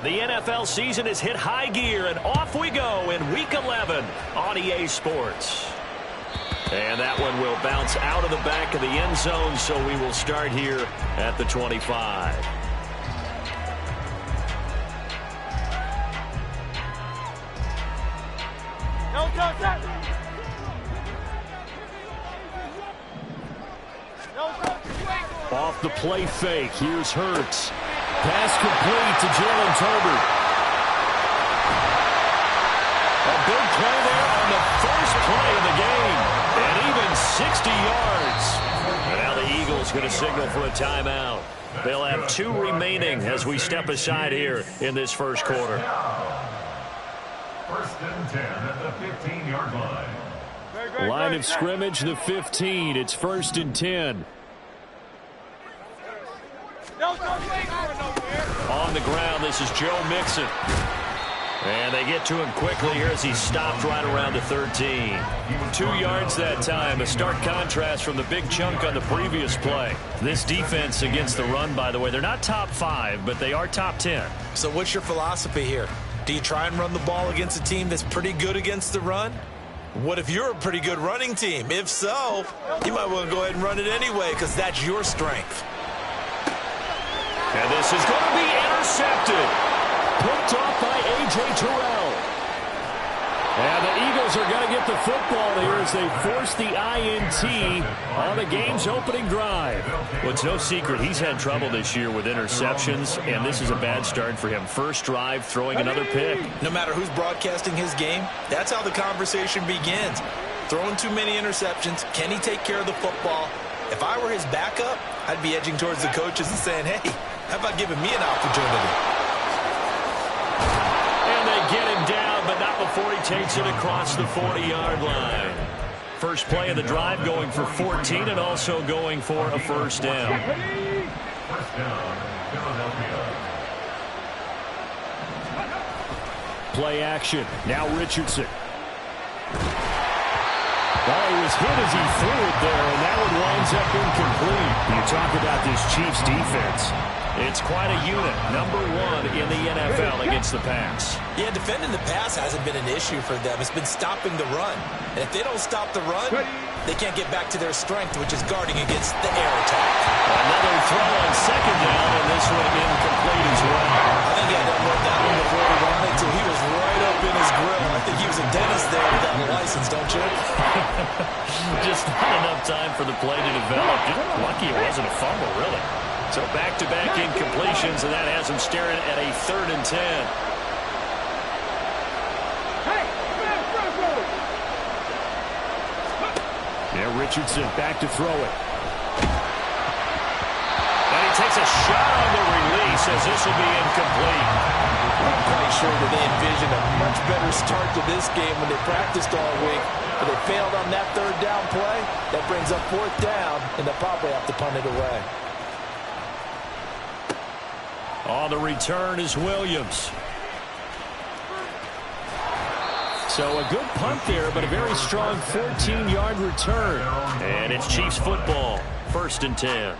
The NFL season has hit high gear, and off we go in Week 11 on EA Sports. And that one will bounce out of the back of the end zone, so we will start here at the 25. Off the play fake, here's Hurts. Pass complete to Jalen Tolbert. A big play there on the first play of the game. And even 60 yards. And now the Eagles going to signal for a timeout. They'll have 2 remaining as we step aside here in this first quarter. First and 10 at the 15-yard line. Line of scrimmage, the 15. It's first and 10. On the ground, this is Joe Mixon. And they get to him quickly here as he stopped right around the 13. 2 yards that time. A stark contrast from the big chunk on the previous play. This defense against the run, by the way, they're not top 5, but they are top 10. So what's your philosophy here? Do you try and run the ball against a team that's pretty good against the run? What if you're a pretty good running team? If so, you might want to go ahead and run it anyway because that's your strength. And this is going to be intercepted. Picked off by A.J. Terrell. And the Eagles are going to get the football here as they force the INT on the game's opening drive. Well, it's no secret he's had trouble this year with interceptions, and this is a bad start for him. First drive, throwing another pick. No matter who's broadcasting his game, that's how the conversation begins. Throwing too many interceptions. Can he take care of the football? If I were his backup, I'd be edging towards the coaches and saying, hey, how about giving me an opportunity? And they get him down, but not before he takes it across the 40-yard line. First play of the drive going for 14 and also going for a first down. First down, Philadelphia. Play action. Now Richardson. Well, he was hit as he threw it there, and that one winds up incomplete. You talk about this Chiefs defense. It's quite a unit, number 1 in the NFL against the pass. Yeah, defending the pass hasn't been an issue for them. It's been stopping the run. And if they don't stop the run, they can't get back to their strength, which is guarding against the air attack. Another throw on second down, and this one incomplete as well. I think he had to run that one before he ran it, too. He was right up in his grill. I think he was a dentist there without a license, don't you? Just not enough time for the play to develop. Just lucky it wasn't a fumble, really. So back-to-back incompletions, and that has him staring at a 3rd and 10. Yeah, Richardson back to throw it. And he takes a shot on the release as this will be incomplete. I'm quite sure that they envisioned a much better start to this game when they practiced all week. But they failed on that 3rd down play. That brings up 4th down, and they'll probably have to punt it away. On the return is Williams. So a good punt there, but a very strong 14-yard return. And it's Chiefs football, 1st and 10.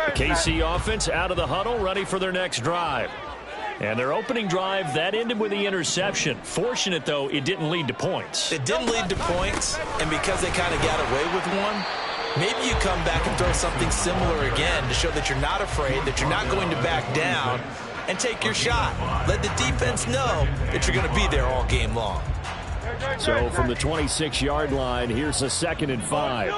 The KC offense out of the huddle, ready for their next drive. And their opening drive, that ended with the interception. Fortunate, though, it didn't lead to points. It didn't lead to points, and because they kind of got away with one, maybe you come back and throw something similar again to show that you're not afraid, that you're not going to back down, and take your shot. Let the defense know that you're going to be there all game long. So from the 26-yard line, here's a 2nd and 5.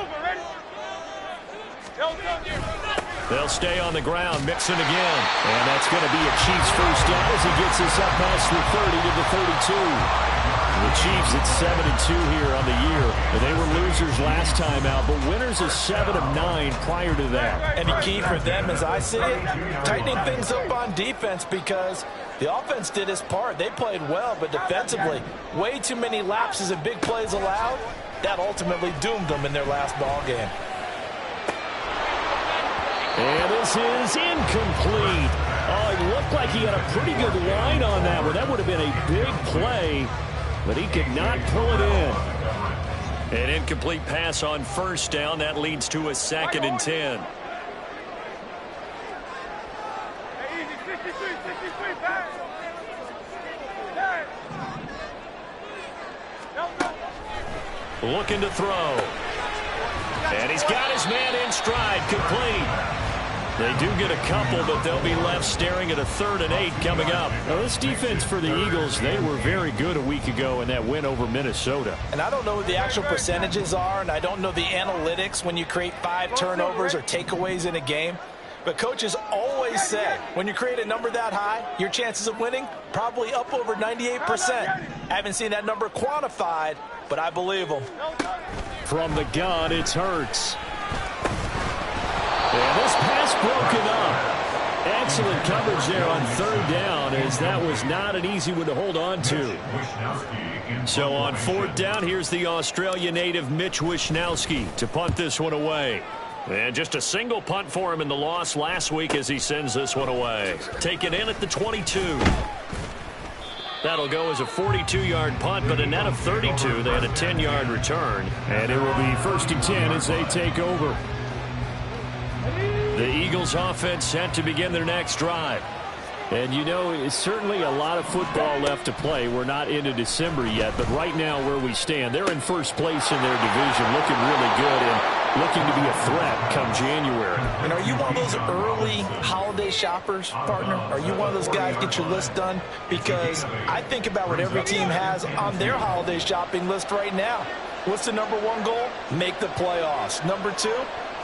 They'll stay on the ground, Mixon again. And that's going to be a Chiefs first down as he gets us up past the 30 to the 32. The Chiefs at 7-2 here on the year. And they were losers last time out, but winners of 7 of 9 prior to that. And the key for them, as I see it, tightening things up on defense because the offense did its part. They played well, but defensively, way too many lapses and big plays allowed. That ultimately doomed them in their last ball game. And this is incomplete. Oh, it looked like he had a pretty good line on that one. That would have been a big play, but he could not pull it in. An incomplete pass on first down. That leads to a 2nd and 10. looking to throw. And he's got his man in stride, complete. They do get a couple, but they'll be left staring at a 3rd and 8 coming up. Now, this defense for the Eagles, they were very good a week ago in that win over Minnesota. And I don't know what the actual percentages are, and I don't know the analytics when you create 5 turnovers or takeaways in a game. But coaches always say, when you create a number that high, your chances of winning probably up over 98%. I haven't seen that number quantified, but I believe them. From the gun, it's Hurts. And this pass broken up. Excellent coverage there on 3rd down, as that was not an easy one to hold on to. So on 4th down, here's the Australia native Mitch Wishnowsky to punt this one away. And just a single punt for him in the loss last week as he sends this one away. Taken in at the 22. That'll go as a 42-yard punt, but a net of 32. They had a 10-yard return. And it will be 1st and 10 as they take over. The Eagles offense set to begin their next drive. And, you know, it's certainly a lot of football left to play. We're not into December yet, but right now where we stand, they're in 1st place in their division, looking really good and looking to be a threat come January. And are you one of those early holiday shoppers, partner? Are you one of those guys get your list done? Because I think about what every team has on their holiday shopping list right now. What's the number 1 goal? Make the playoffs. Number 2,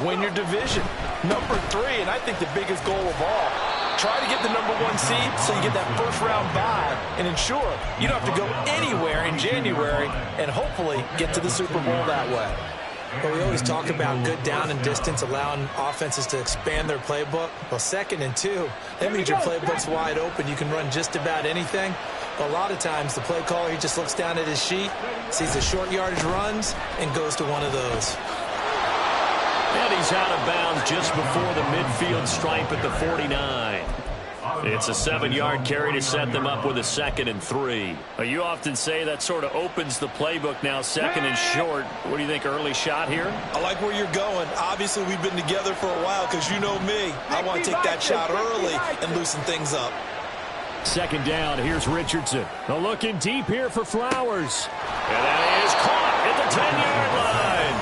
win your division. Number 3, and I think the biggest goal of all, try to get the number 1 seed so you get that 1st round bye and ensure you don't have to go anywhere in January and hopefully get to the Super Bowl that way. Well, we always talk about good down and distance, allowing offenses to expand their playbook. Well, 2nd and 2, that means your playbook's wide open. You can run just about anything. But a lot of times, the play caller, he just looks down at his sheet, sees the short yardage runs, and goes to one of those. And he's out of bounds just before the midfield stripe at the 49. It's a 7-yard carry to set them up with a 2nd and 3. You often say that sort of opens the playbook now, 2nd and short. What do you think, early shot here? I like where you're going. Obviously, we've been together for a while because you know me. I want to take that shot early and loosen things up. 2nd down, here's Richardson. Looking deep here for Flowers. And that is caught at the 10-yard line.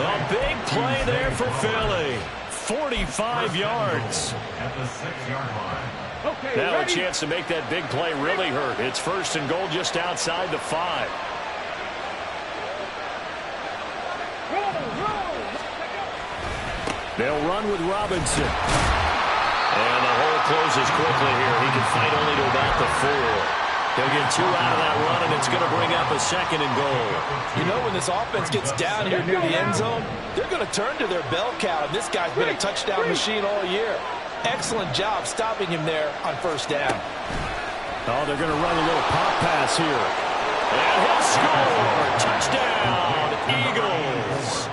A big play there for Philly. 45 yards. At the 6-yard line. Now a chance to make that big play really hurt. It's 1st and goal just outside the 5. They'll run with Robinson. And the hole closes quickly here. He can fight only to about the 4. He'll get 2 out of that run, and it's going to bring up a 2nd and goal. You know, when this offense gets down here near the end zone, they're going to turn to their bell cow, and this guy's been a touchdown machine all year. Excellent job stopping him there on 1st down. Oh, they're going to run a little pop pass here. And he'll score! Touchdown, Eagles!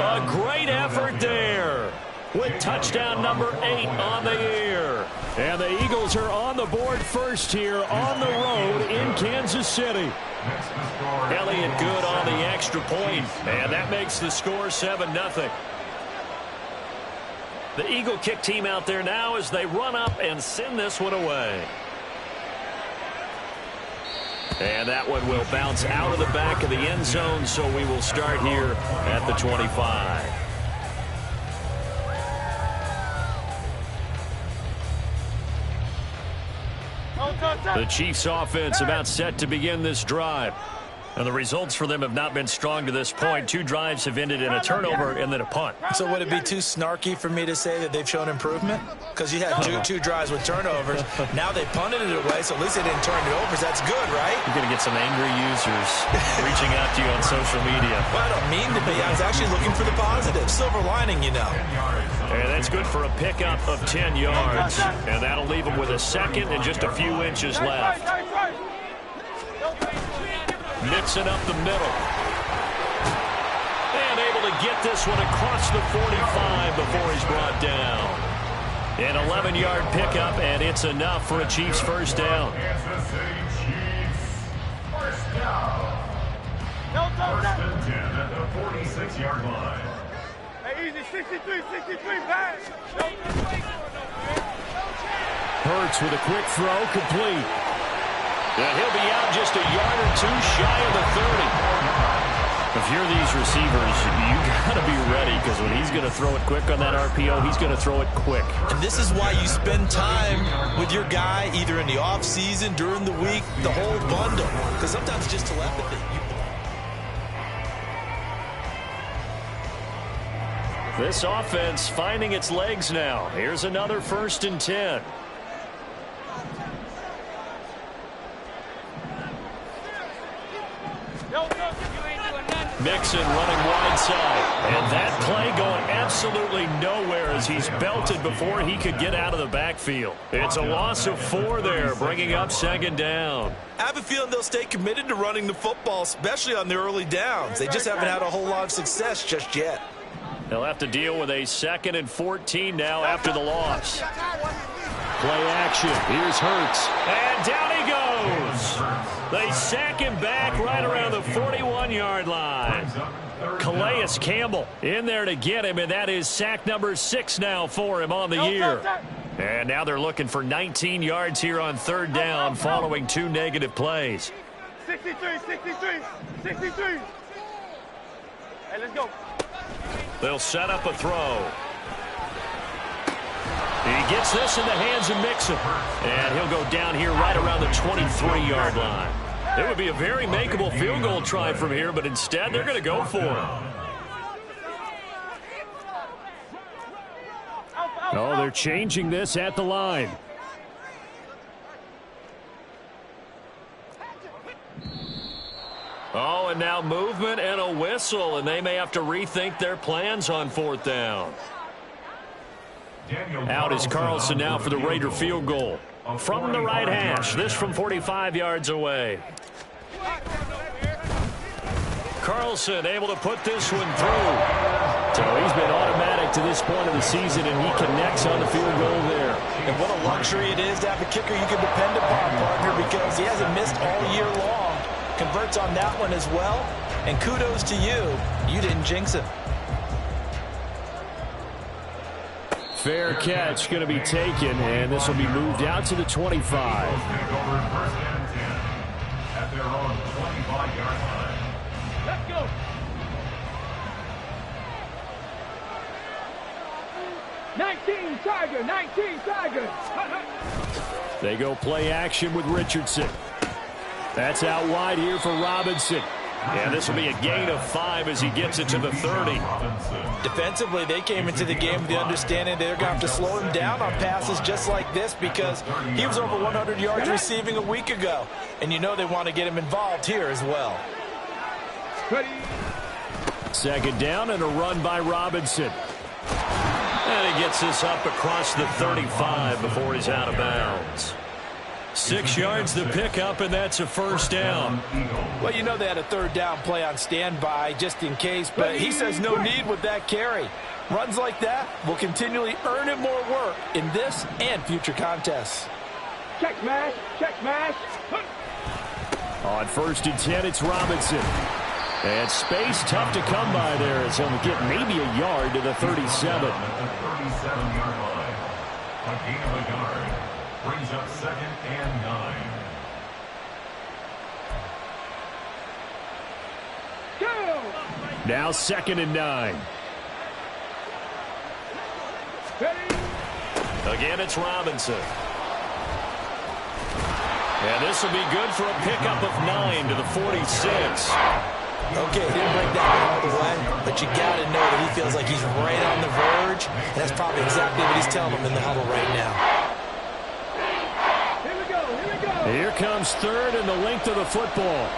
A great effort there, with touchdown number 8 on the year. And the Eagles are on the board first here on the road in Kansas City. Elliott good on the extra point, and that makes the score 7-0. The Eagle kick team out there now as they run up and send this one away. And that one will bounce out of the back of the end zone, so we will start here at the 25. The Chiefs offense about set to begin this drive. And the results for them have not been strong to this point. 2 drives have ended in a turnover and then a punt. So would it be too snarky for me to say that they've shown improvement? Because you had two drives with turnovers. Now they punted it away, so at least they didn't turn it over. So that's good, right? You're going to get some angry users reaching out to you on social media. Well, I don't mean to be. I was actually looking for the positive. Silver lining, you know. And that's good for a pickup of 10 yards. And that'll leave them with a 2nd and just a few inches left. Mixing up the middle. And able to get this one across the 45 before he's brought down. An 11-yard pickup, and it's enough for a Chiefs 1st down. Kansas City Chiefs. 1st down. 1st and 10 at the 46-yard line. Hey, easy, 63, back. Hurts with a quick throw, complete. And he'll be out just a yard or 2 shy of the 30. If you're these receivers, you got to be ready, because when he's going to throw it quick on that RPO, he's going to throw it quick. And this is why you spend time with your guy either in the offseason, during the week, the whole bundle, because sometimes it's just telepathy. This offense finding its legs now. Here's another 1st and 10. Mixon running wide side. And that play going absolutely nowhere as he's belted before he could get out of the backfield. It's a loss of 4 there, bringing up 2nd down. I have a feeling they'll stay committed to running the football, especially on their early downs. They just haven't had a whole lot of success just yet. They'll have to deal with a 2nd and 14 now after the loss. Play action. Here's Hurts. And down he goes. They sack him back right around the 41-yard line. Calais Campbell in there to get him, and that is sack number 6 now for him on the year. And now they're looking for 19 yards here on 3rd down following 2 negative plays. 63. Hey, let's go. They'll set up a throw. He gets this in the hands of Mixon. And he'll go down here right around the 23-yard line. It would be a very makeable field goal try from here, but instead they're going to go for it. Oh, they're changing this at the line. Oh, and now movement and a whistle, and they may have to rethink their plans on 4th down. Out is Carlson now for the Raider field goal. From the right hash, this from 45 yards away. Carlson able to put this one through. So he's been automatic to this point of the season, and he connects on the field goal there. And what a luxury it is to have a kicker you can depend upon, partner, because he hasn't missed all year long. Converts on that one as well. And kudos to you. You didn't jinx him. Fair catch going to be taken, and this will be moved out to the 25. At their own 25-yard line. Let's go. Nineteen Tiger. They go play action with Richardson. That's out wide here for Robinson. And this will be a gain of 5 as he gets it to the 30. Defensively, they came into the game with the understanding they're going to have to slow him down on passes just like this because he was over 100 yards receiving a week ago. And you know they want to get him involved here as well. 2nd down and a run by Robinson. And he gets this up across the 35 before he's out of bounds. 6 yards the pickup, and that's a 1st down. Well, you know they had a 3rd down play on standby just in case, but he says no need with that carry. Runs like that will continually earn him more work in this and future contests. Check mash. On 1st and 10, it's Robinson. And space tough to come by there as he'll get maybe a yard to the 37. At the 37-yard line. A gain of a yard. Brings up 2nd and 9. Go! Now 2nd and 9. Ready? Again, it's Robinson. And this will be good for a pickup of 9 to the 46. Okay, didn't break that all the way, but you got to know that he feels like he's right on the verge, and that's probably exactly what he's telling him in the huddle right now. Here comes 3rd and the length of the football.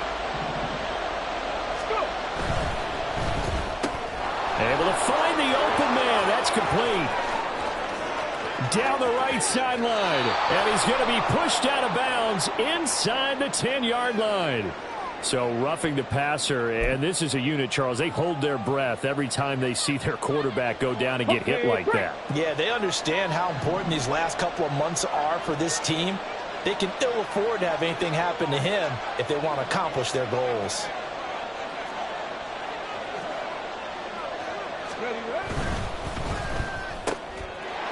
Able to find the open man. That's complete. Down the right sideline. And he's going to be pushed out of bounds inside the 10-yard line. So roughing the passer, and this is a unit, Charles. They hold their breath every time they see their quarterback go down and get hit like that. Yeah, they understand how important these last couple of months are for this team. They can ill afford to have anything happen to him if they want to accomplish their goals.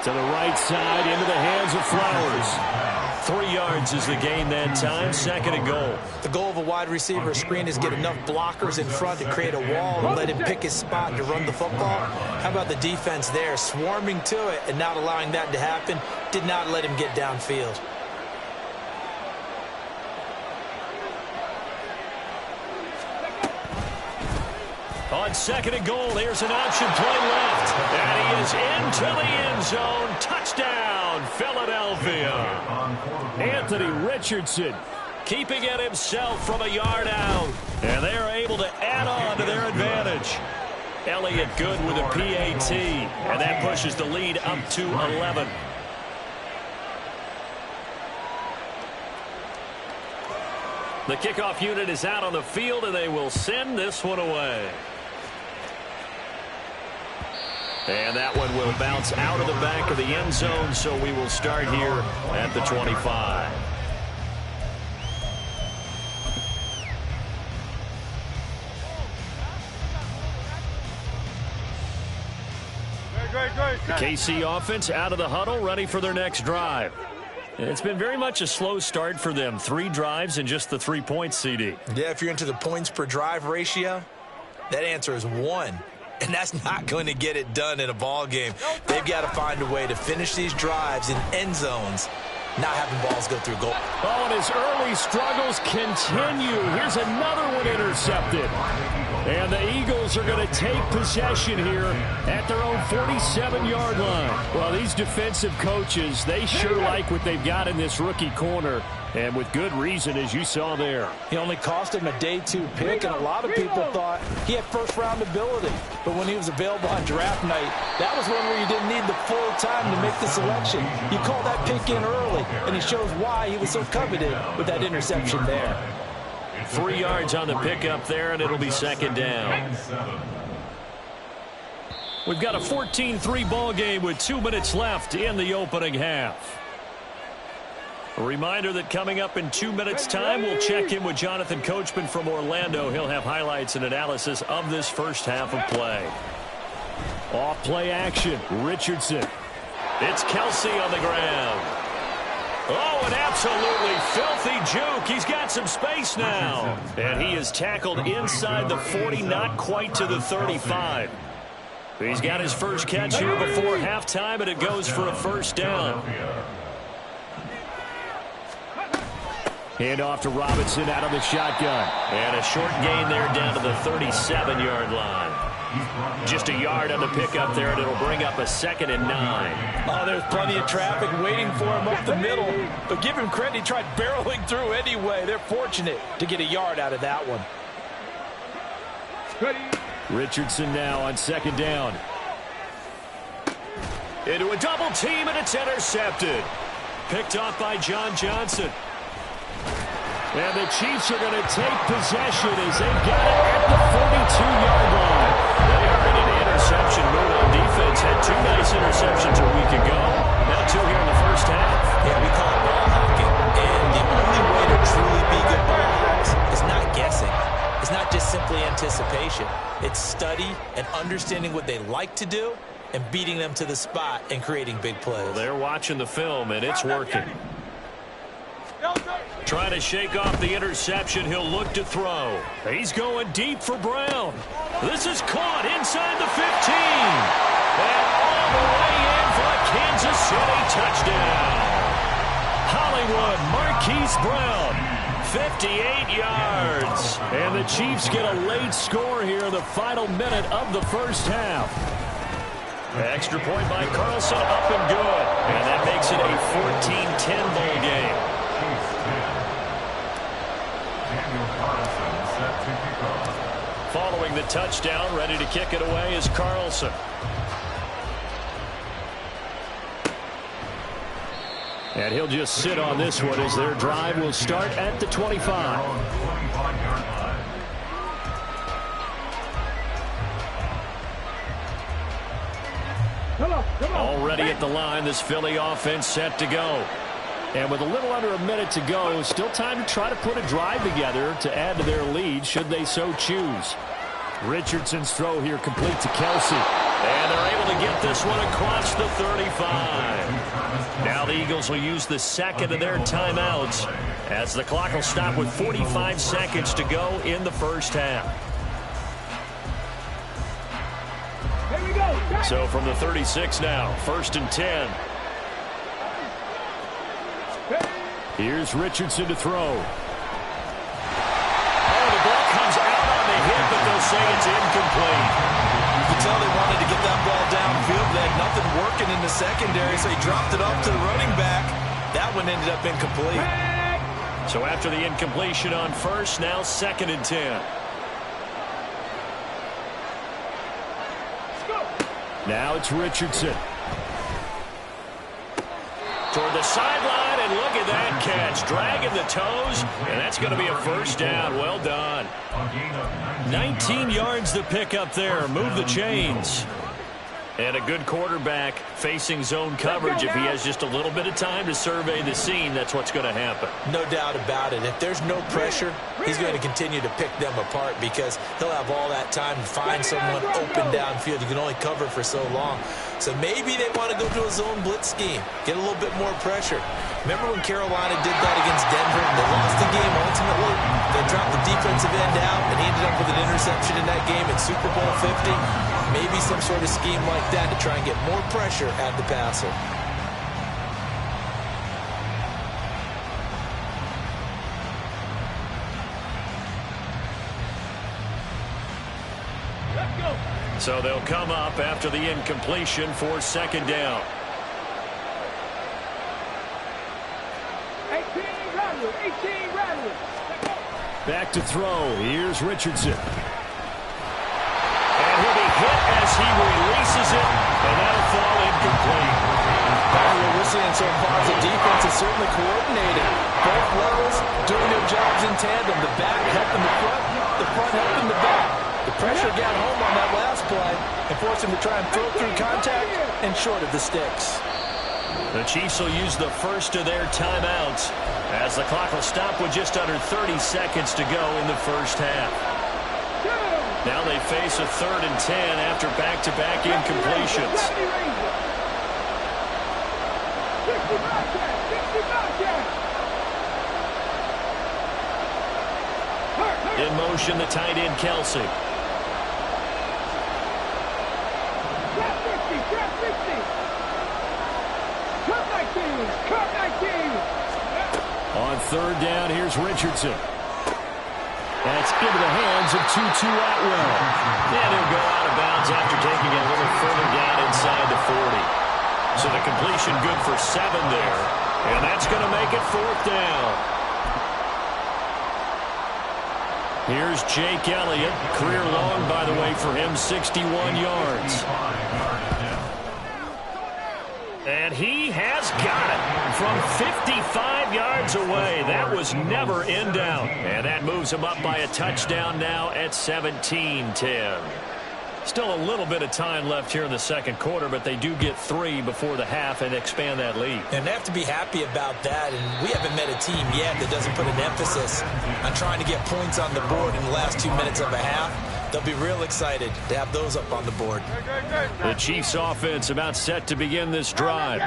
To the right side, into the hands of Flowers. 3 yards is the gain that time. 2nd and goal. The goal of a wide receiver screen is get enough blockers in front to create a wall and let him pick his spot to run the football. How about the defense there, swarming to it and not allowing that to happen? Did not let him get downfield. On 2nd and goal, here's an option play left. And he is into the end zone. Touchdown, Philadelphia. Anthony Richardson keeping it himself from a yard out. And they're able to add on to their advantage. Elliott good with a PAT. And that pushes the lead up to 11. The kickoff unit is out on the field, and they will send this one away. And that one will bounce out of the back of the end zone, so we will start here at the 25. The KC offense out of the huddle, ready for their next drive. It's been very much a slow start for them. 3 drives and just the 3 points, CD. Yeah, if you're into the points per drive ratio, that answer is 1. And that's not going to get it done in a ball game. They've got to find a way to finish these drives in end zones, not having balls go through goal. Oh, and his early struggles continue. Here's another one intercepted. And the Eagles are going to take possession here at their own 47-yard line. Well, these defensive coaches, they sure like what they've got in this rookie corner. And with good reason, as you saw there. He only cost him a day 2 pick, and a lot of people thought he had first-round ability. But when he was available on draft night, that was one where you didn't need the full time to make the selection. You call that pick in early, and he shows why he was so coveted with that interception there. 3 yards on the pickup there, and it'll be 2nd down. We've got a 14-3 ball game with 2 minutes left in the opening half. A reminder that coming up in 2 minutes' time, we'll check in with Jonathan Coachman from Orlando. He'll have highlights and analysis of this first half of play. Off play action, Richardson. It's Kelsey on the ground. Oh, an absolutely filthy juke. He's got some space now. And he is tackled inside the 40, not quite to the 35. He's got his first catch here before halftime, and it goes for a first down. Hand off to Robinson out of the shotgun. And a short gain there down to the 37-yard line. Just a yard on the pickup there, and it'll bring up a 2nd and 9. Oh, there's plenty of traffic waiting for him up the middle. But give him credit, he tried barreling through anyway. They're fortunate to get a yard out of that one. Richardson now on 2nd down. Into a double team, and it's intercepted. Picked off by John Johnson. And the Chiefs are going to take possession as they've got it at the 42-yard line. They are in an interception mood on defense. Had 2 nice interceptions a week ago. Now 2 here in the first half. Yeah, we call it ball hawking. And the only way to truly be good ball hawks is not guessing. It's not just simply anticipation. It's study and understanding what they like to do and beating them to the spot and creating big plays. Well, they're watching the film, and it's working. Trying to shake off the interception. He'll look to throw. He's going deep for Brown. This is caught inside the 15. And all the way in for a Kansas City touchdown. Hollywood Marquise Brown, 58 yards. And the Chiefs get a late score here in the final minute of the first half. Extra point by Carlson, up and good. And that makes it a 14-10 ball game. Following the touchdown, ready to kick it away is Carlson. And he'll just sit on this one as their drive will start at the 25. Already at the line, this Philly offense set to go. And with a little under a minute to go, still time to try to put a drive together to add to their lead should they so choose. Richardson's throw here complete to Kelsey. And they're able to get get this one across the 35. Now the Eagles will use the second of their timeouts as the clock will stop with 45 seconds to go in the first half. Here we go. So from the 36 now, 1st and 10. Here's Richardson to throw. Oh, the ball comes out on the hit, but they'll say it's incomplete. You can tell they wanted to get that ball downfield. They had nothing working in the secondary, so he dropped it off to the running back. That one ended up incomplete. So after the incompletion on first, now 2nd and 10. Now it's Richardson. Toward the sideline, and look at that catch. Dragging the toes, and that's going to be a first down. Well done. 19 yards to pick up there. Move the chains. And a good quarterback facing zone coverage. If he has just a little bit of time to survey the scene, that's what's going to happen. No doubt about it. If there's no pressure, he's going to continue to pick them apart because he'll have all that time to find someone open downfield. You can only cover for so long. So maybe they want to go to a zone blitz scheme, get a little bit more pressure. Remember when Carolina did that against Denver? They lost the game ultimately. They dropped the defensive end out, and he ended up with an interception in that game in Super Bowl 50. Maybe some sort of scheme like that to try and get more pressure at the passer. Let's go. So they'll come up after the incompletion for 2nd down. 18 rattlers. 18 rattlers. Back to throw. Here's Richardson. And he'll be hit as he releases it, and that'll fall incomplete. What we're seeing so far is the defense is certainly coordinated. Both levels doing their jobs in tandem. The back helping the front helping the back. The pressure got home on that last play and forced him to try and throw through contact and short of the sticks. The Chiefs will use the first of their timeouts as the clock will stop with just under 30 seconds to go in the first half. Now they face a 3rd and 10 after back-to-back incompletions. In motion, the tight end, Kelsey. On 3rd down, here's Richardson. That's into the hands of Tutu Atwell. And he'll go out of bounds after taking it a little further down inside the 40. So the completion good for 7 there. And that's going to make it 4th down. Here's Jake Elliott. Career long, by the way, for him, 61 yards. And he has got it from 55 yards away. That was never in doubt. And that moves him up by a touchdown now at 17-10. Still a little bit of time left here in the second quarter, but they do get 3 before the half and expand that lead. And they have to be happy about that. And we haven't met a team yet that doesn't put an emphasis on trying to get points on the board in the last 2 minutes of a half. They'll be real excited to have those up on the board. The Chiefs offense about set to begin this drive.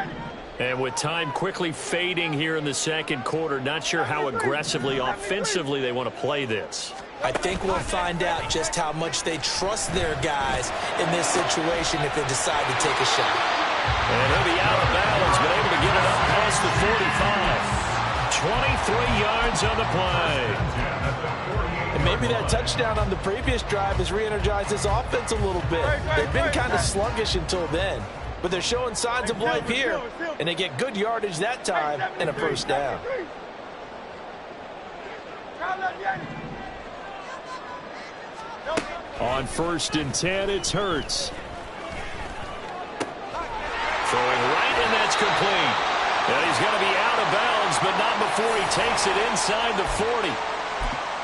And with time quickly fading here in the second quarter, not sure how aggressively, offensively they want to play this. I think we'll find out just how much they trust their guys in this situation if they decide to take a shot. And he'll be out of bounds, but able to get it up past the 45. 23 yards on the play. And maybe that touchdown on the previous drive has re-energized this offense a little bit. They've been kind of sluggish until then, but they're showing signs of life here, and they get good yardage that time and a first down. On 1st and 10, it's Hurts. Throwing right, and that's complete. And he's going to be out of bounds, but not before he takes it inside the 40.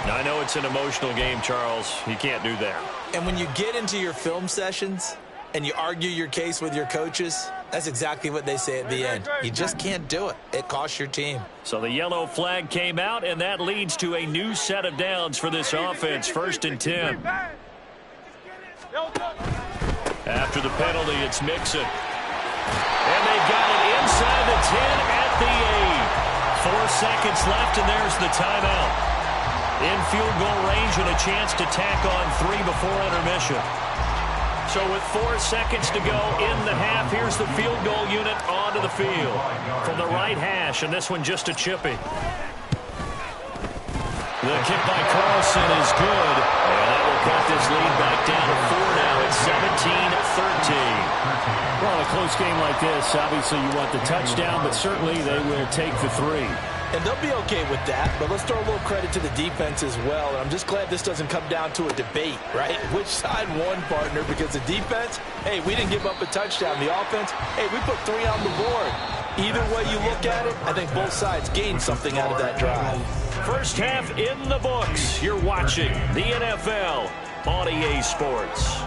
Now, I know it's an emotional game, Charles. You can't do that. And when you get into your film sessions and you argue your case with your coaches, that's exactly what they say at the end. You just can't do it. It costs your team. So the yellow flag came out, and that leads to a new set of downs for this offense. 1st and 10. After the penalty, it's Mixon. And they've got it inside the 10 at the 8. 4 seconds left, and there's the timeout. In field goal range and a chance to tack on 3 before intermission. So with 4 seconds to go in the half, here's the field goal unit onto the field. From the right hash, and this one just a chippy. The kick by Carlson is good. And that will cut this lead back down to 4 now. It's 17-13. Well, in a close game like this, obviously you want the touchdown, but certainly they will take the 3. And they'll be okay with that, but let's throw a little credit to the defense as well. And I'm just glad this doesn't come down to a debate, right? Which side won, partner? Because the defense, hey, we didn't give up a touchdown. The offense, hey, we put 3 on the board. Either way you look at it, I think both sides gained something out of that drive. First half in the books. You're watching the NFL on EA Sports.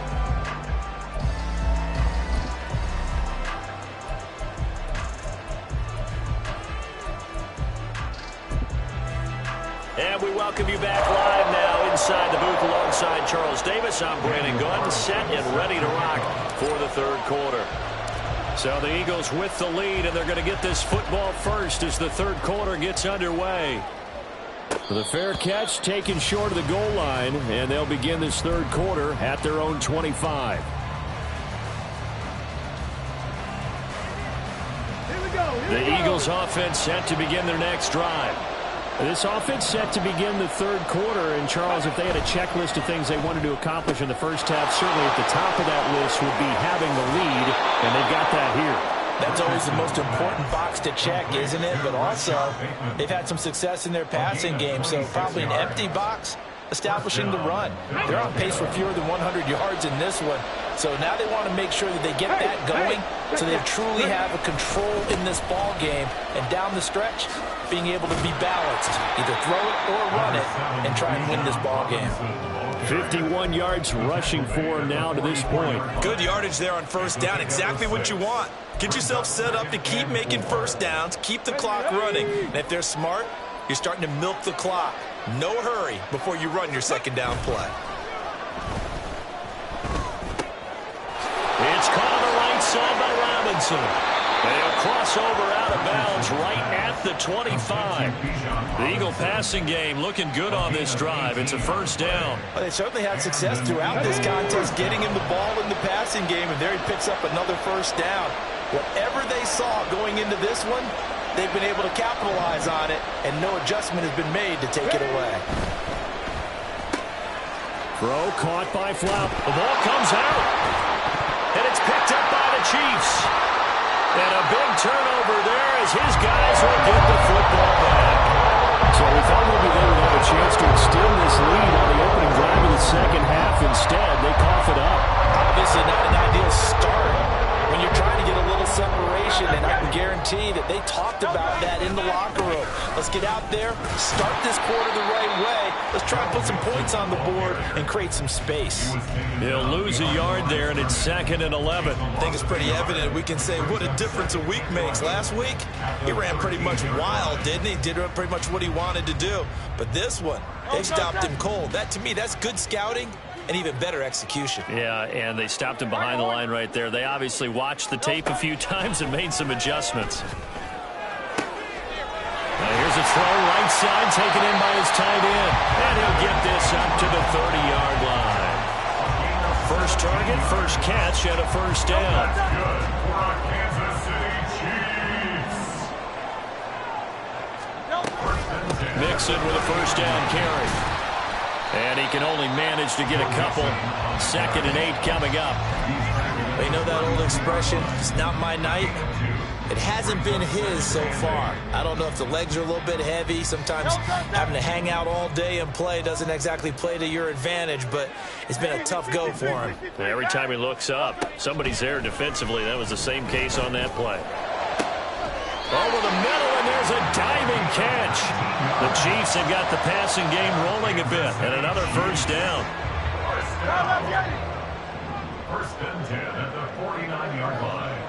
And we welcome you back live now inside the booth alongside Charles Davis. I'm Brandon Gunn, set and ready to rock for the third quarter. So the Eagles with the lead, and they're going to get this football first as the third quarter gets underway. The fair catch taken short of the goal line, and they'll begin this third quarter at their own 25. Here we go. The Eagles offense set to begin their next drive. This offense set to begin the third quarter, and Charles, if they had a checklist of things they wanted to accomplish in the first half, certainly at the top of that list would be having the lead, and they've got that here. That's always the most important box to check, isn't it? But also, they've had some success in their passing game, so probably an empty box establishing the run. They're on pace for fewer than 100 yards in this one, so now they want to make sure that they get that going so they truly have a control in this ball game, and down the stretch, being able to be balanced, either throw it or run it, and try and win this ball game. 51 yards rushing for him now to this point. Good yardage there on first down. Exactly what you want. Get yourself set up to keep making first downs, keep the clock running. And if they're smart, you're starting to milk the clock. No hurry before you run your second down play. It's caught on the right side by Robinson. They'll cross over out of bounds right at the 25. The Eagle passing game looking good on this drive. It's a first down. Well, they certainly had success throughout this contest, getting him the ball in the passing game, and there he picks up another first down. Whatever they saw going into this one, they've been able to capitalize on it, and no adjustment has been made to take it away. Throw caught by Flop. The ball comes out, and it's picked up by the Chiefs. And a big turnover there as his guys will get the football back. So we thought maybe they would have a chance to extend this lead on the opening drive of the second half. Instead, they cough it up. Obviously not an ideal start when you're trying to get a little separation, and I can guarantee that they talked about that in the locker room. Let's get out there, start this quarter the right way. Let's try and put some points on the board and create some space. He'll lose a yard there, and it's 2nd and 11. I think it's pretty evident we can say what a difference a week makes. Last week, he ran pretty much wild, didn't he? Did pretty much what he wanted to do. But this one, they stopped him cold. That, to me, that's good scouting and even better execution. Yeah, and they stopped him behind the line right there. They obviously watched the tape a few times and made some adjustments. Now here's a throw right side taken in by his tight end. And he'll get this up to the 30-yard line. First target, first catch, and a first down. Good for our Kansas City Chiefs. Mixon with a first down carry. And he can only manage to get a couple. 2nd and 8 coming up. You know that old expression, it's not my night? It hasn't been his so far. I don't know if the legs are a little bit heavy. Sometimes having to hang out all day and play doesn't exactly play to your advantage, but it's been a tough go for him. Every time he looks up, somebody's there defensively. That was the same case on that play. Over the middle, and there's a diving catch. The Chiefs have got the passing game rolling a bit, and another first down. First and 10 at the 49-yard line.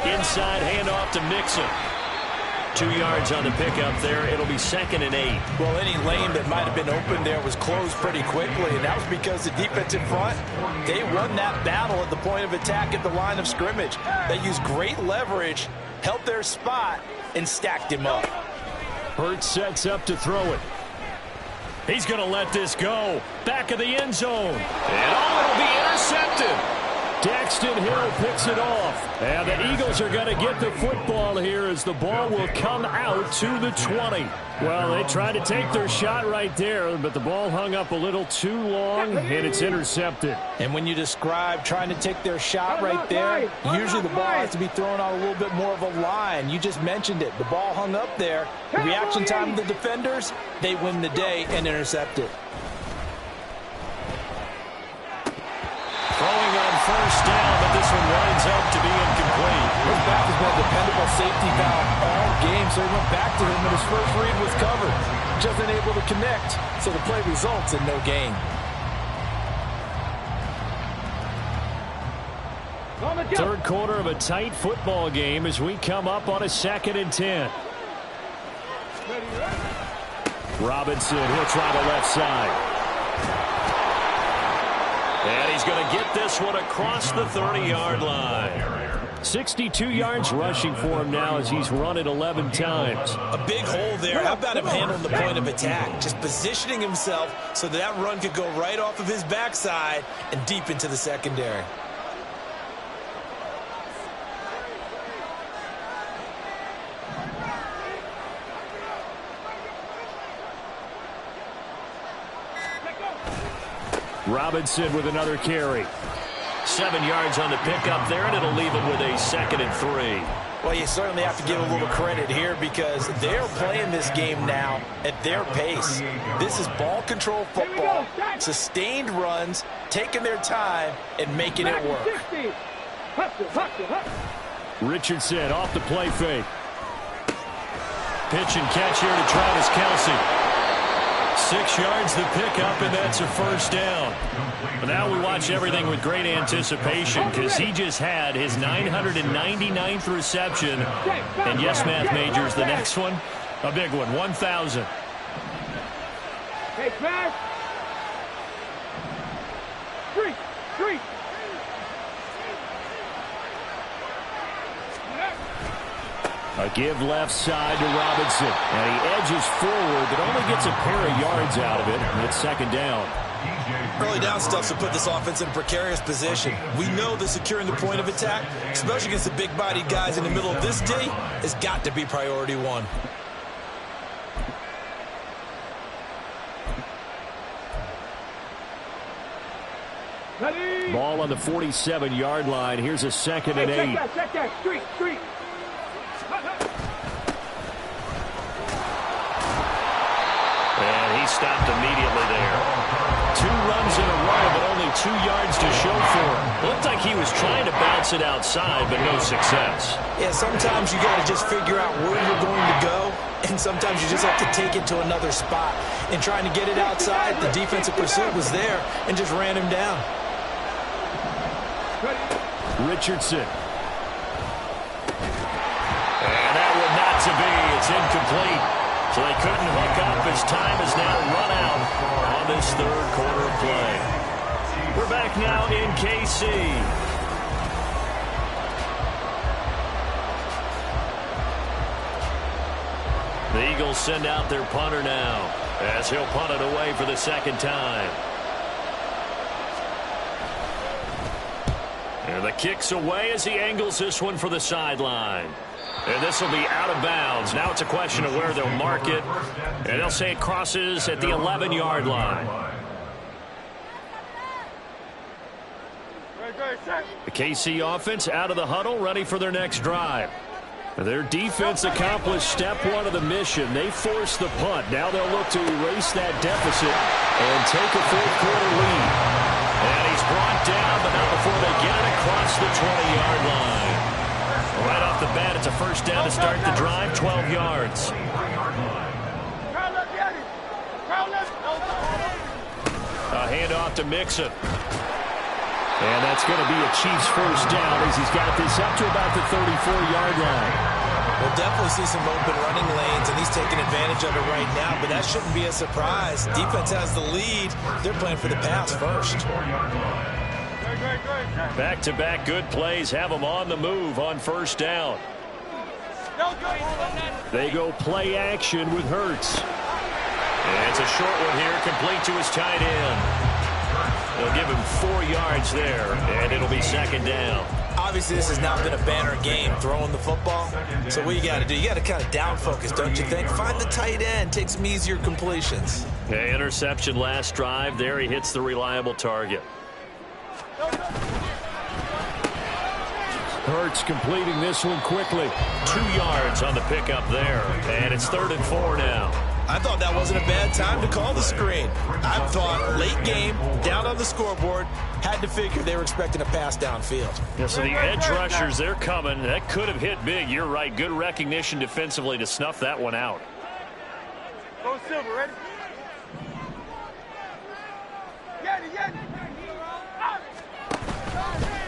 Inside handoff to Mixon. 2 yards on the pickup there. It'll be 2nd and 8. Well, any lane that might have been open there was closed pretty quickly, and that was because the defensive front, they won that battle at the point of attack at the line of scrimmage. They used great leverage, held their spot, and stacked him up. Hurts sets up to throw it. He's going to let this go. Back of the end zone. And it'll be intercepted. Daxton Hill picks it off. And the Eagles are going to get the football here as the ball will come out to the 20. Well, they tried to take their shot right there, but the ball hung up a little too long, and it's intercepted. And when you describe trying to take their shot right there, usually the ball has to be thrown on a little bit more of a line. You just mentioned it. The ball hung up there. The reaction time of the defenders, they win the day and intercept it. Throwing on first down, but this one winds up to be incomplete. His back has been a dependable safety valve all game, so he went back to him, and his first read was covered. Just unable to connect, so the play results in no gain. Third quarter of a tight football game as we come up on a 2nd and 10. Robinson, he'll try the left side. And he's going to get this one across the 30-yard line. 62 yards rushing for him now as he's run it 11 times. A big hole there. How about him handling the point of attack? Just positioning himself so that run could go right off of his backside and deep into the secondary. Robinson with another carry. 7 yards on the pickup there, and it'll leave him with a 2nd and 3. Well, you certainly have to give a little credit here because they're playing this game now at their pace. This is ball control football, sustained runs, taking their time, and making it work. Richardson off the play fake. Pitch and catch here to Travis Kelce. 6 yards the pickup, and that's a first down. But now we watch everything with great anticipation because he just had his 999th reception. And yes, math majors, the next one, a big one, 1,000. Hey, smash. Street. A give left side to Robinson. And he edges forward, but only gets a pair of yards out of it. And it's 2nd down. Early down stuff to put this offense in a precarious position. We know that securing the point of attack, especially against the big-bodied guys in the middle of this D, has got to be priority one. Ready. Ball on the 47-yard line. Here's a 2nd and 8. Check that. Street. And he stopped immediately there. 2 runs in a row, but only 2 yards to show for him. Looked like he was trying to bounce it outside, but no success. Yeah, sometimes you got to just figure out where you're going to go, and sometimes you just have to take it to another spot. In trying to get it outside, the defensive pursuit was there and just ran him down. Richardson. And that one not to be. It's incomplete. So they couldn't hook up as time is now run out on this third quarter play. We're back now in KC. The Eagles send out their punter now as he'll punt it away for the 2nd time. And the kick's away as he angles this one for the sideline. And this will be out of bounds. Now it's a question of where they'll mark it. And they'll say it crosses at the 11-yard line. The KC offense out of the huddle, ready for their next drive. Their defense accomplished step 1 of the mission. They forced the punt. Now they'll look to erase that deficit and take a fourth quarter lead. And he's brought down, but not before they get it across the 20-yard line. Right off the bat, it's a first down to start the drive, 12 yards. A handoff to Mixon. And that's going to be a Chiefs first down as he's got this up to about the 34-yard line. We'll definitely see some open running lanes, and he's taking advantage of it right now, but that shouldn't be a surprise. Defense has the lead. They're playing for the pass first. Back-to-back good plays have them on the move on first down. They go play action with Hurts. And it's a short one here, complete to his tight end. They'll give him 4 yards there, and it'll be second down. Obviously, this has not been a banner game throwing the football. So what you got to do, you got to kind of down focus, don't you think? Find the tight end, take some easier completions. Okay, interception last drive. There he hits the reliable target. Hurts completing this one quickly. 2 yards on the pickup there. And it's 3rd and 4 now. I thought that wasn't a bad time to call the screen. I thought late game, down on the scoreboard, had to figure they were expecting a pass downfield. Yeah, so the edge rushers, they're coming. That could have hit big. You're right. Good recognition defensively to snuff that one out. Go Silver, ready?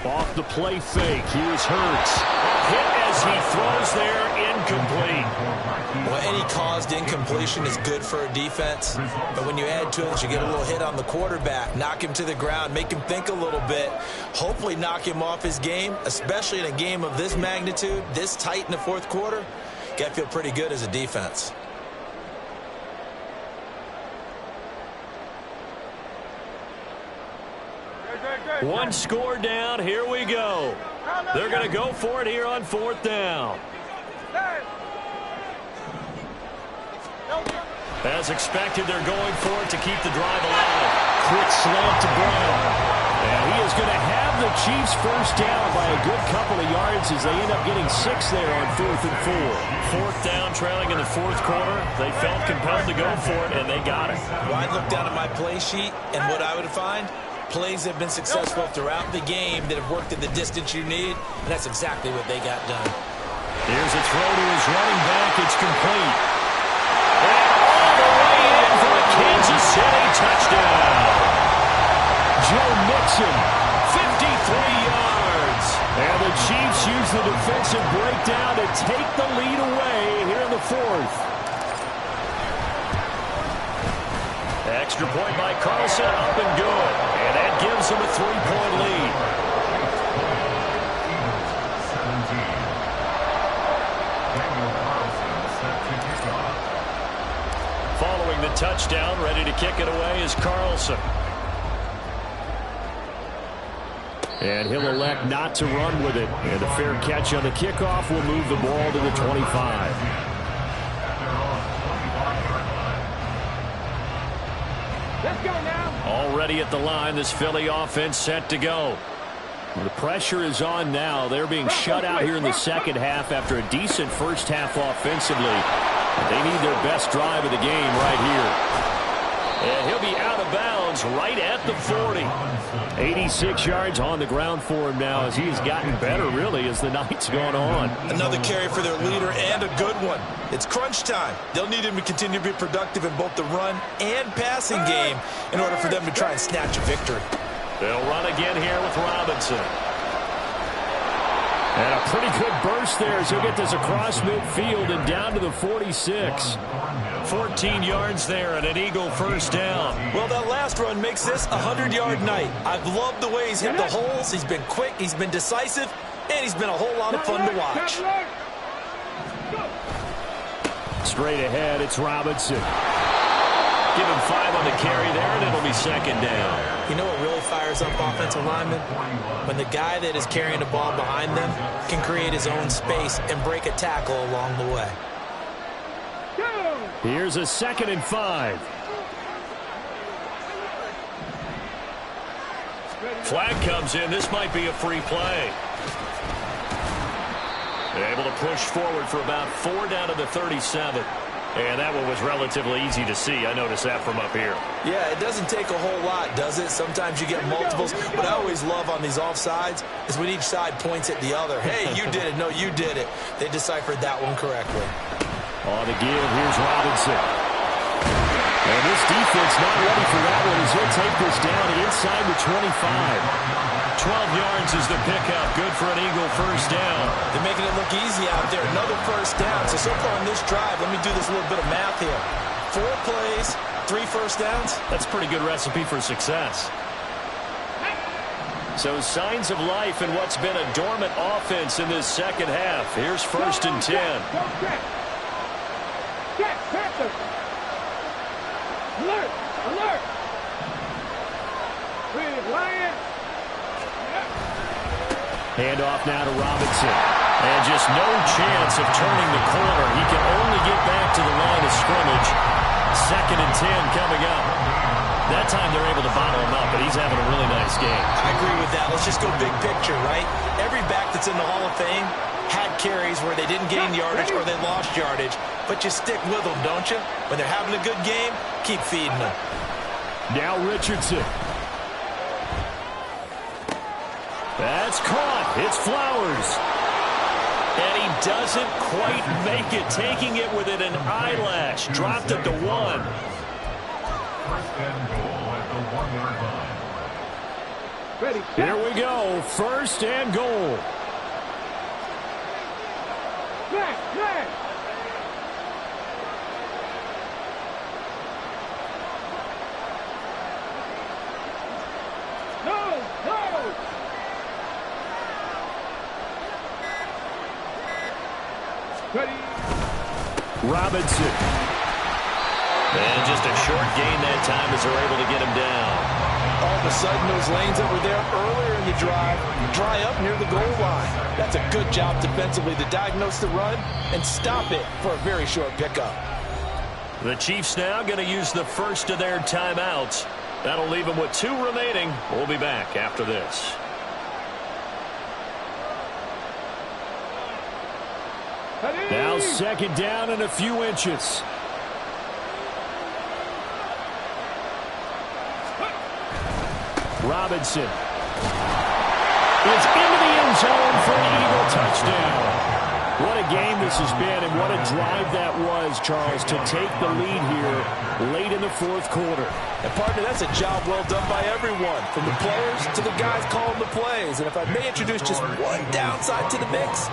Off the play fake. Here's Hurts. Hit as he throws there, incomplete. Well, any caused incompletion is good for a defense. But when you add to it, you get a little hit on the quarterback, knock him to the ground, make him think a little bit, hopefully knock him off his game, especially in a game of this magnitude, this tight in the fourth quarter. Got to feel pretty good as a defense. One score down. Here we go. They're going to go for it here on 4th down. As expected, they're going for it to keep the drive alive. Quick slant to Brown. And he is going to have the Chiefs first down by a good couple of yards as they end up getting 6 there on 4th and 4. 4th down, trailing in the fourth quarter. They felt compelled to go for it, and they got it. Well, I looked down at my play sheet, and what I would find, plays have been successful throughout the game that have worked at the distance you need, and that's exactly what they got done. Here's a throw to his running back. It's complete. And all the way in for a Kansas City touchdown. Joe Mixon, 53 yards. And the Chiefs use the defensive breakdown to take the lead away here in the 4th. Extra point by Carlson, up and good. And that gives them a 3-point lead. Following the touchdown, ready to kick it away is Carlson. And he'll elect not to run with it. And a fair catch on the kickoff will move the ball to the 25. Let's go now. Already at the line, this Philly offense set to go. The pressure is on now. They're being shut out here in the second half after a decent first half offensively. They need their best drive of the game right here. And he'll be out of bounds right at the 40. 86 yards on the ground for him now as he has gotten better, really, as the night's gone on. Another carry for their leader and a good one. It's crunch time. They'll need him to continue to be productive in both the run and passing game in order for them to try and snatch a victory. They'll run again here with Robinson. And a pretty good burst there as he'll get this across midfield and down to the 46. 14 yards there and an Eagle first down. Well, that last run makes this a 100-yard night. I've loved the way he's hit the holes. He's been quick, he's been decisive, and he's been a whole lot of fun to watch. Straight ahead, it's Robinson. Give him 5 on the carry there, and it'll be second down. You know what really fires up offensive linemen? When the guy that is carrying the ball behind them can create his own space and break a tackle along the way. Here's a 2nd and 5. Flag comes in. This might be a free play. They're able to push forward for about 4 down to the 37. And that one was relatively easy to see. I noticed that from up here. Yeah, it doesn't take a whole lot, does it? Sometimes you get multiples. What I always love on these offsides is when each side points at the other. Hey, you did it. No, you did it. They deciphered that one correctly. On the give, here's Robinson. And this defense not ready for that one as he'll take this down inside the 25. 12 yards is the pickup. Good for an Eagle first down. They're making it look easy out there. Another first down. So far in this drive, let me do this little bit of math here. 4 plays, 3 first downs. That's a pretty good recipe for success. So signs of life in what's been a dormant offense in this second half. Here's 1st and 10. Alert! Alert! Lion! Handoff now to Robinson. And just no chance of turning the corner. He can only get back to the line of scrimmage. 2nd and 10 coming up. That time they're able to bottle him up, but he's having a really nice game. I agree with that. Let's just go big picture, right? Every back that's in the Hall of Fame had carries where they didn't gain yardage or they lost yardage. But you stick with them, don't you? When they're having a good game, keep feeding them. Now Richardson. That's caught. It's Flowers. And he doesn't quite make it, taking it within an eyelash. Dropped it to 1. 1st and goal at the 1-yard line. Ready. Here we go. 1st and goal. Flag! No! Ready. Robinson. And just a short gain that time as they're able to get him down. All of a sudden, those lanes that were there earlier in the drive dry up near the goal line. That's a good job defensively to diagnose the run and stop it for a very short pickup. The Chiefs now going to use the first of their timeouts. That'll leave them with 2 remaining. We'll be back after this. Now 2nd down and a few inches. Robinson is into the end zone for an Eagle touchdown. What a game this has been, and what a drive that was, Charles, to take the lead here late in the 4th quarter. And, partner, that's a job well done by everyone, from the players to the guys calling the plays. And if I may introduce just one downside to the mix,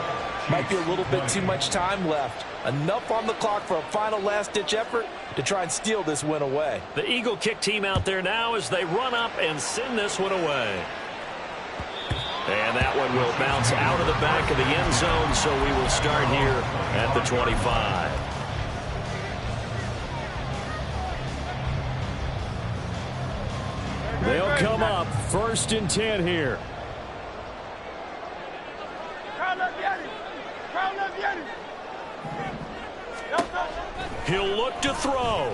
might be a little bit too much time left. Enough on the clock for a final last-ditch effort to try and steal this win away. The Eagle kick team out there now as they run up and send this one away. And that one will bounce out of the back of the end zone, so we will start here at the 25. They'll come up 1st and 10 here. He'll look to throw.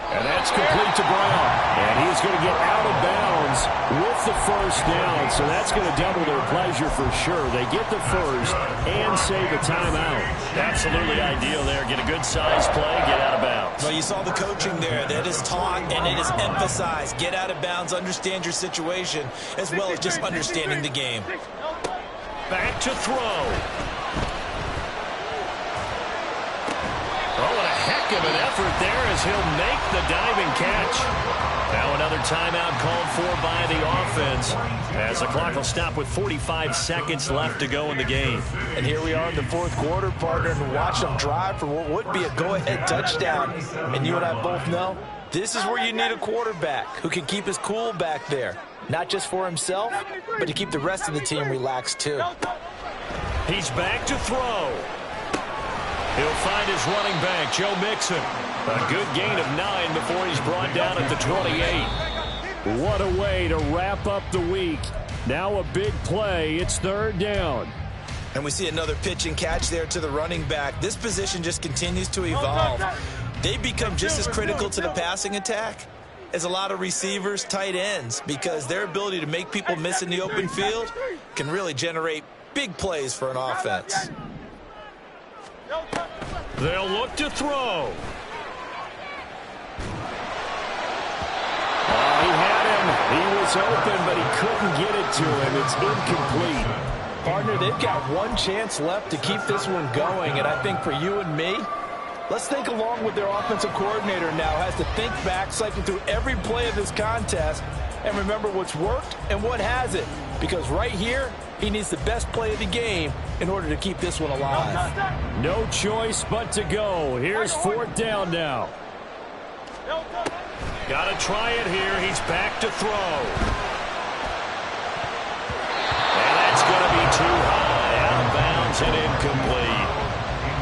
And that's complete to Brown. And he's going to get out of bounds with the 1st down. So that's going to double their pleasure for sure. They get the 1st and save a timeout. Absolutely ideal there. Get a good size play, get out of bounds. Well, you saw the coaching there. That is taught and it is emphasized. Get out of bounds, understand your situation, as well as just understanding the game. Back to throw. Oh, and a heck of an effort there as he'll make the diving catch. Now another timeout called for by the offense as the clock will stop with 45 seconds left to go in the game. And here we are in the 4th quarter, partner, and watch them drive for what would be a go-ahead touchdown. And you and I both know this is where you need a quarterback who can keep his cool back there. Not just for himself, but to keep the rest of the team relaxed too. He's back to throw. He'll find his running back, Joe Mixon. A good gain of 9 before he's brought down at the 28. What a way to wrap up the week. Now a big play. It's 3rd down. And we see another pitch and catch there to the running back. This position just continues to evolve. They become just as critical to the passing attack as a lot of receivers, tight ends, because their ability to make people miss in the open field can really generate big plays for an offense. They'll look to throw. Oh, he had him. He was open, but he couldn't get it to him. It's incomplete. Partner, they've got one chance left to keep this one going, and I think for you and me, Let's think along with their offensive coordinator now. Has to think back, cycle through every play of this contest, and remember what's worked and what hasn't. Because right here, he needs the best play of the game in order to keep this one alive. No choice but to go. Here's 4th down now. Got to try it here. He's back to throw. And that's going to be too high. Out of bounds and incomplete.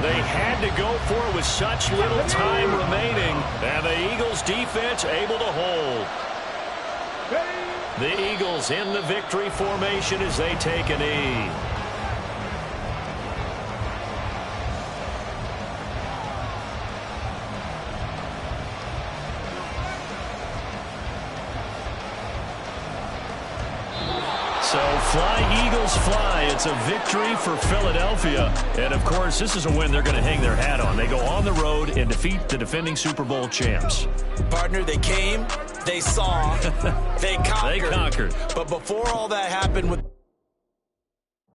They had to go for it with such little time remaining. And the Eagles defense able to hold. The Eagles in the victory formation as they take a knee. So fly, Eagles, fly. It's a victory for Philadelphia. And, of course, this is a win they're going to hang their hat on. They go on the road and defeat the defending Super Bowl champs. Partner, they came, they saw, they conquered. They conquered. But before all that happened with